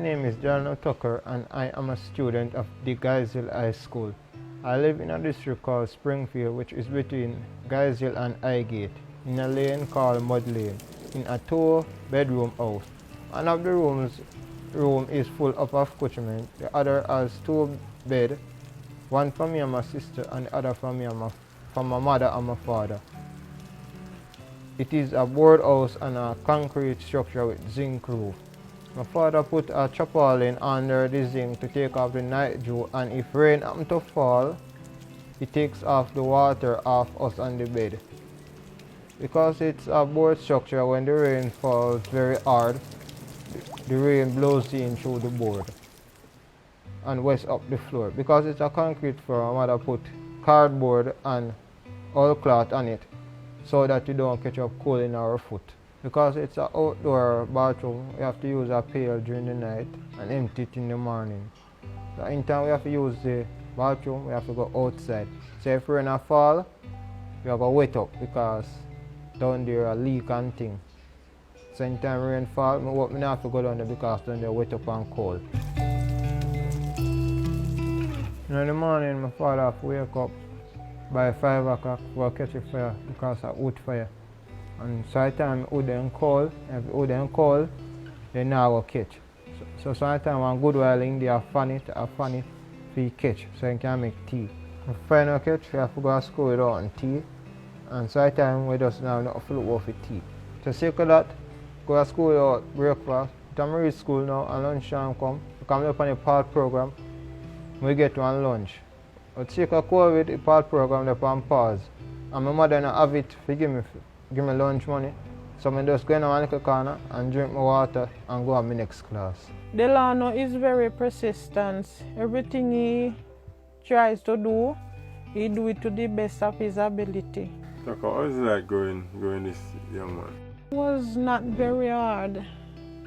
name is Delano Tucker and I am a student of the Guysville High School. I live in a district called Springfield, which is between Guysville and Highgate, in a lane called Mud Lane, in a 2-bedroom house. One of the room is full of accoutrement, the other has 2 beds, one for me and my sister and the other for me and for my mother and my father. It is a board house and a concrete structure with zinc roof. My father put a tarpaulin under the zinc to take off the night dew, and if rain happens to fall, it takes off the water off us on the bed. Because it's a board structure, when the rain falls very hard, the rain blows in through the board and west up the floor. Because it's a concrete floor, my mother put cardboard and oil cloth on it so that you don't catch up cold in our foot. Because it's an outdoor bathroom, we have to use a pail during the night and empty it in the morning. So anytime we have to use the bathroom, we have to go outside. So if rain fall, we have to wet up because down there a leak and thing. So anytime rain fall, we have to go down there because down there wet up and cold. In the morning, my father have to wake up by 5 o'clock for catch a fire because of wood fire. And sometimes it would then cold, if it would then cold, then now will catch. So sometimes one good while in there, fan it for catch, so you can make tea. If fire no catch, you have to go to school without tea. And sometimes we just now not look over tea. So sick of that, go to school without breakfast. I'm reach school now and lunchtime come. Because I'm up on the part program, we get one lunch. But sick of COVID, the part program is on pause. And my mother not have it to give me lunch money. So I just go in one little corner and drink my water and go on my next class. Delano is very persistent. Everything he tries to do, he do it to the best of his ability. Tucker, how is it like growing this young man? It was not very hard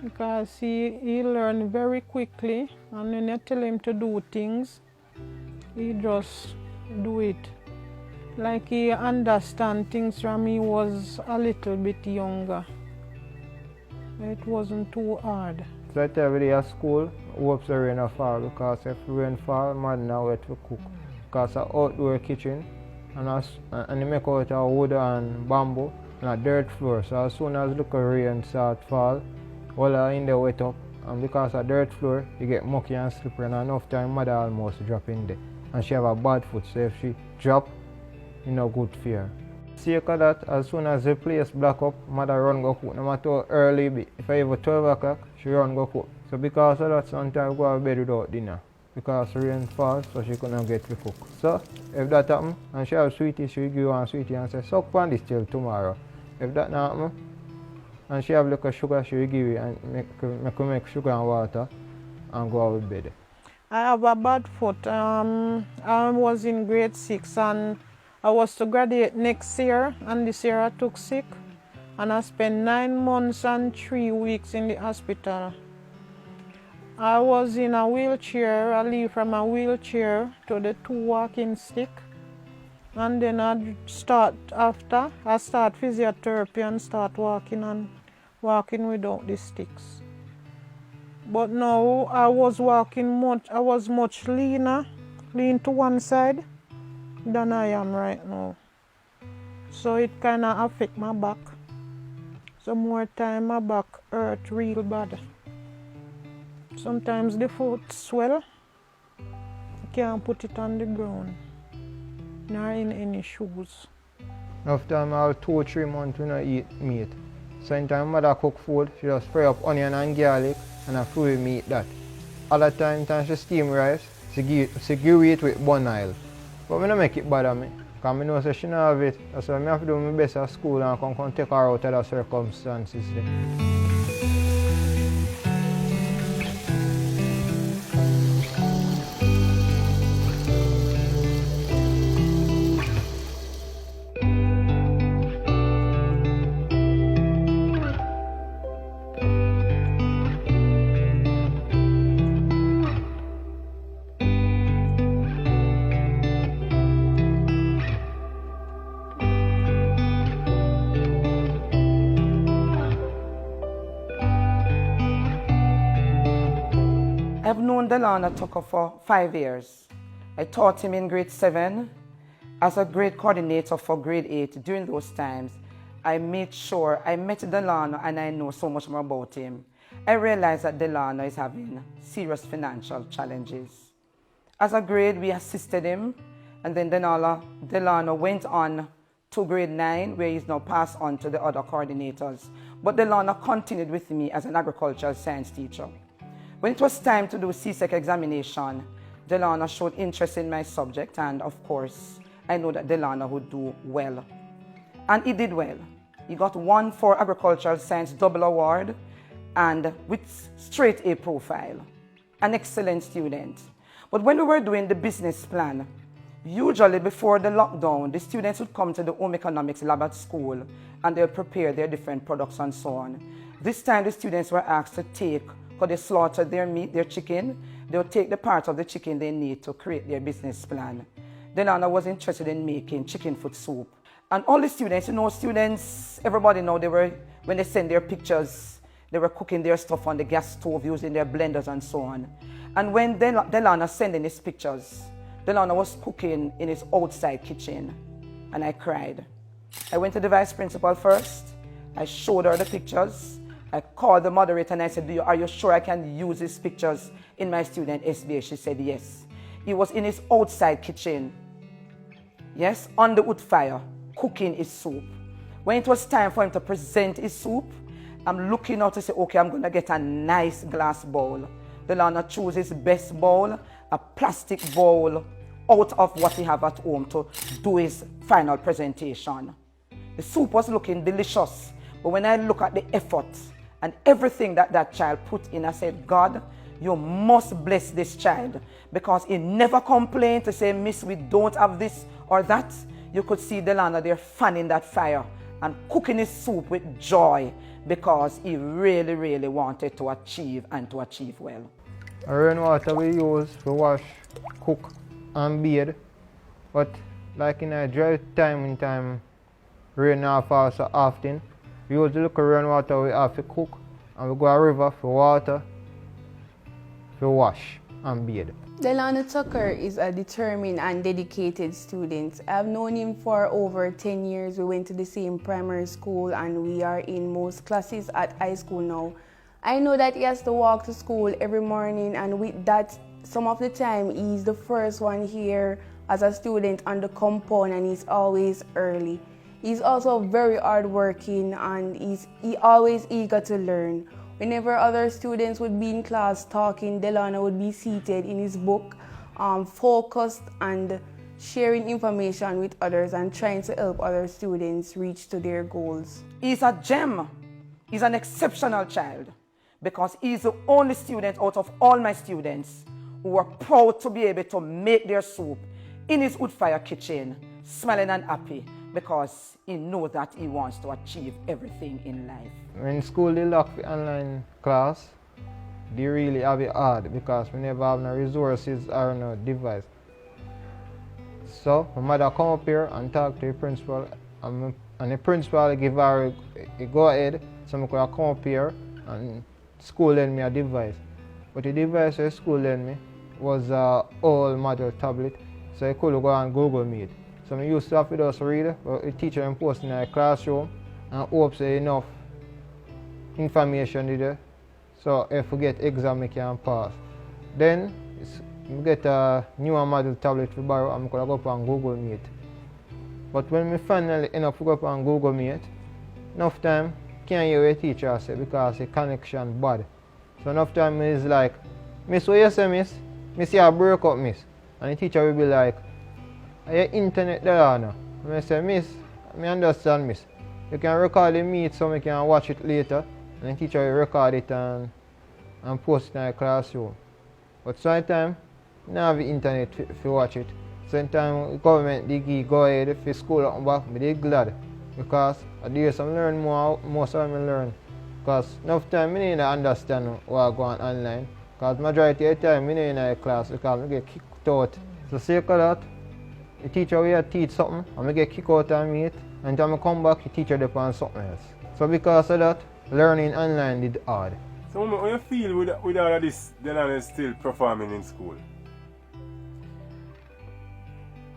because he learned very quickly, and when you tell him to do things, he just do it. Like he understand things from he was a little bit younger. It wasn't too hard. So I tell every day at school, hope the rain will fall because if rain fall, man now wait to cook. Because it's an outdoor kitchen and they make out of wood and bamboo and a dirt floor. So as soon as the rain start fall, all in there wet up. And because of dirt floor, you get mucky and slippery, and enough time mother almost drop in there. And she have a bad foot, so if she drop, you know, good fear. Sake of that, as soon as the place black up, mother run go cook. No matter how early it be. If I even 12 o'clock, she run go cook. So because of that, sometimes we go to bed without dinner. Because rain falls, so she couldn't get to cook. So if that happen, and she have sweetie, she will give one sweetie and say, suck on this till tomorrow. If that not happen, and she have little sugar, she will give you and make sugar and water and go out to bed. I have a bad foot. I was in grade 6 and I was to graduate next year, and this year I took sick and I spent 9 months and 3 weeks in the hospital. I was in a wheelchair. I leave from a wheelchair to the 2 walking stick, and then I start physiotherapy and start walking without the sticks. But now I was much lean to one side than I am right now. So it kind of affect my back. Some more time my back hurt real bad. Sometimes the foot swell. I can't put it on the ground, nor in any shoes. After time I have 2 or 3 months we don't eat meat. So anytime mother cook food, she just fry up onion and garlic and I fry meat that. Other time she steam rice, she give it with bun oil. But I don't make it bother me, because I know she don't have it. So I have to do my best at school and come take her out of the circumstances there. known Delano Tucker for 5 years. I taught him in grade 7 as a grade coordinator for grade 8. During those times, I made sure I met Delano and I know so much more about him. I realized that Delano is having serious financial challenges. As a grade, we assisted him, and then Delano went on to grade 9, where he's now passed on to the other coordinators. But Delano continued with me as an agricultural science teacher. When it was time to do CSEC examination, Delano showed interest in my subject, and of course, I know that Delano would do well. And he did well. He got 1 for agricultural science double award and with straight A profile. An excellent student. But when we were doing the business plan, usually before the lockdown, the students would come to the home economics lab at school and they'll prepare their different products and so on. This time the students were asked to take, because they slaughtered their meat, their chicken, they'll take the parts of the chicken they need to create their business plan. Delano was interested in making chicken foot soup. And all the students, everybody know when they send their pictures, they were cooking their stuff on the gas stove using their blenders and so on. And when Delano sent in his pictures, Delano was cooking in his outside kitchen, and I cried. I went to the vice principal first. I showed her the pictures. I called the moderator and I said, are you sure I can use these pictures in my student SBA? She said yes. He was in his outside kitchen, yes, on the wood fire, cooking his soup. When it was time for him to present his soup, I'm looking out to say, okay, I'm going to get a nice glass bowl. Delano chose his best bowl, a plastic bowl, out of what he have at home to do his final presentation. The soup was looking delicious, but when I look at the effort and everything that child put in, I said, God, you must bless this child, because he never complained to say, Miss, we don't have this or that. You could see Delano there fanning that fire and cooking his soup with joy, because he really, really wanted to achieve and to achieve well. Rainwater we use to wash, cook and bathe, but like in a dry time, rain not fall so often, we use the little rainwater we have to cook, and we go to a river for water, for wash and bathe. Delano Tucker is a determined and dedicated student. I've known him for over 10 years. We went to the same primary school and we are in most classes at high school now. I know that he has to walk to school every morning, and with that, some of the time he's the first one here as a student on the compound, and he's always early. He's also very hardworking and he always eager to learn. Whenever other students would be in class talking, Delano would be seated in his book, focused and sharing information with others and trying to help other students reach to their goals. He's a gem. He's an exceptional child, because he's the only student out of all my students who are proud to be able to make their soup in his wood fire kitchen, smiling and happy, because he knows that he wants to achieve everything in life. When school they lock the online class, they really have it hard, because we never have no resources or no device. So my mother come up here and talk to the principal, and the principal give her a go ahead, so I could come up here and school lend me a device. But the device the school lend me was an old model tablet, so I could go on Google Meet. So I used to have to just read, but the teacher and post in the classroom and hope say enough information there, so if we get exam I can pass. Then I get a newer model tablet to borrow, and I could go up on Google Meet. But when I finally end up to go up on Google Meet, enough time can't hear what the teacher say because the connection bad. So enough time is like, Miss, what you say, Miss? Miss, you break up, Miss. And the teacher will be like, are your internet there now? And I say, Miss, I understand, Miss. You can record the meet so we can watch it later. And the teacher will record it and post it in the classroom. But sometimes, I don't have the internet to watch it. Sometimes the government they go ahead for school and back, but they're glad. Because I do some learn more, most of them learn. Because enough time I don't understand what go on online. Because majority of the time I don't in the class because I get kicked out. So say that, the teacher will teach something and I get kicked out and meet. And then I come back, the teacher depends on something else. So because of that, learning online did hard. So how you feel with all of this, Delano is still performing in school?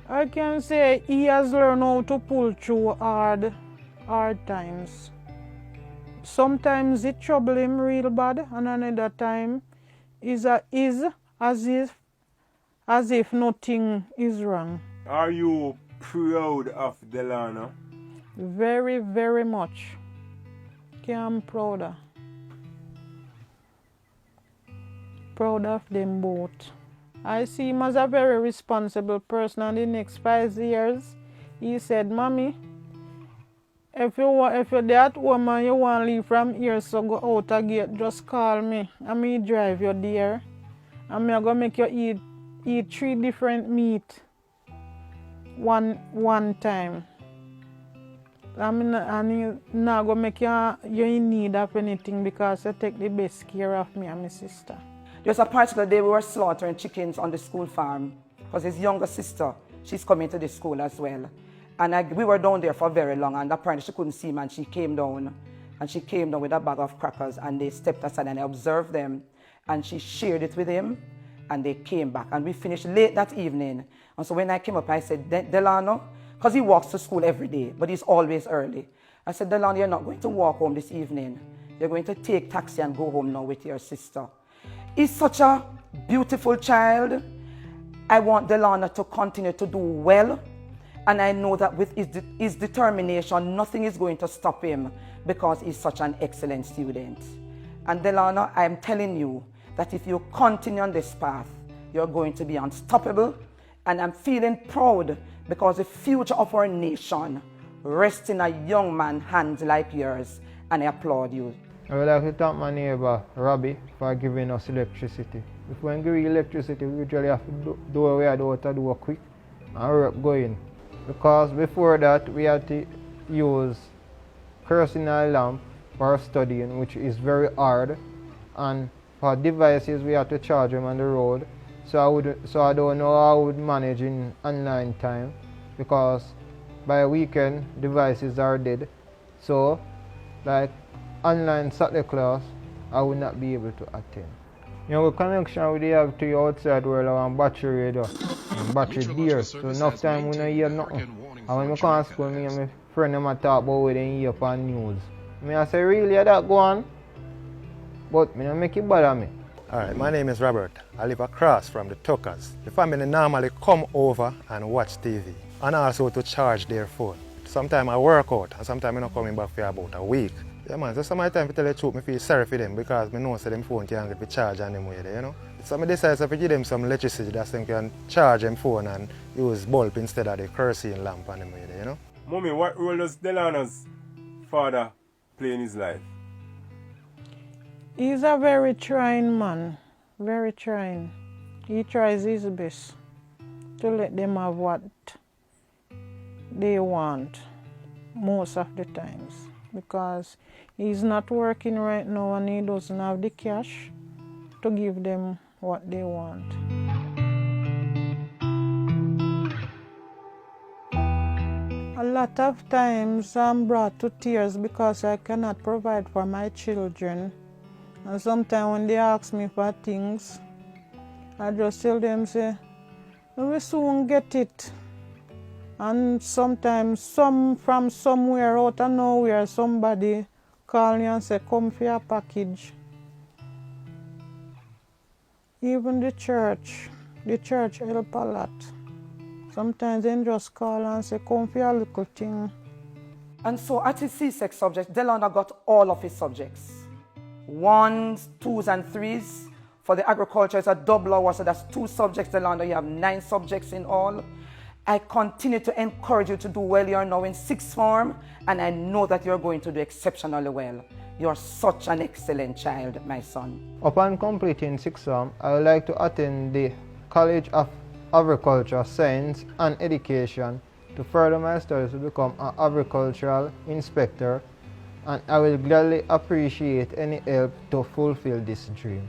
I can say he has learned how to pull through hard times. Sometimes it trouble him real bad, and another time is as if nothing is wrong. Are you proud of Delano? Very, very much. I'm prouder. Proud of them both. I see him as a very responsible person, and in the next 5 years, he said, Mommy, if you're that woman you want to leave from here, so go out a gate, just call me. And me drive you there. And me going to make you eat 3 different meat one time. And he not going to make you in need of anything because you take the best care of me and my sister. There's a particular day we were slaughtering chickens on the school farm because his younger sister, she's coming to the school as well. And we were down there for very long, and apparently she couldn't see him, and she came down. And she came down with a bag of crackers, and they stepped aside, and I observed them. And she shared it with him, and they came back. And we finished late that evening. And so when I came up, I said, Delano, because he walks to school every day, but he's always early. I said, Delano, you're not going to walk home this evening. You're going to take taxi and go home now with your sister. He's such a beautiful child. I want Delano to continue to do well. And I know that with his determination, nothing is going to stop him because he's such an excellent student. And Delano, I'm telling you that if you continue on this path, you're going to be unstoppable. And I'm feeling proud because the future of our nation rests in a young man's hands like yours. And I applaud you. I would like to thank my neighbor, Robbie, for giving us electricity. If we give electricity, we usually have to do what we have to do quick and work going. Because before that, we had to use kerosene lamp for studying, which is very hard. And for devices, we had to charge them on the road. So I don't know how I would manage in online time, because by weekend, devices are dead. So, like online Saturday class, I would not be able to attend. You know, the connection we have to the outside world on battery radio and battery dear. So enough time we don't hear nothing. And when I come to school, me and my friend them talk about what they hear upon news. I say, really, that go on? But I don't make it bother me. Alright, my name is Robert. I live across from the Tuckers. The family normally come over and watch TV and also to charge their phone. Sometimes I work out and sometimes I'm not coming back for about a week. Yeah man, so some of the time to tell the truth, I feel sorry for them because I know that them phone can't get charged on them way there, you know. So I decided to give them some electricity that they can charge them phone and use bulb instead of the kerosene lamp on them way there, you know. Mommy, what role does Delano's father play in his life? He's a very trying man, very trying. He tries his best to let them have what they want most of the times, because he's not working right now and he doesn't have the cash to give them what they want. A lot of times I'm brought to tears because I cannot provide for my children. And sometimes when they ask me for things, I just tell them, say, we will soon get it. And sometimes from somewhere out of nowhere, somebody call me and say, come for your package. Even the church help a lot. Sometimes they just call and say, come for your little thing. And so at his C6 subject, Delano got all of his subjects. 1s, 2s, and 3s. For the agriculture, it's a double hour, so that's 2 subjects, Delano. You have 9 subjects in all. I continue to encourage you to do well. You're now in 6th form, and I know that you're going to do exceptionally well. You're such an excellent child, my son. Upon completing 6th form, I would like to attend the College of Agriculture, Science and Education to further my studies to become an agricultural inspector, and I will gladly appreciate any help to fulfill this dream.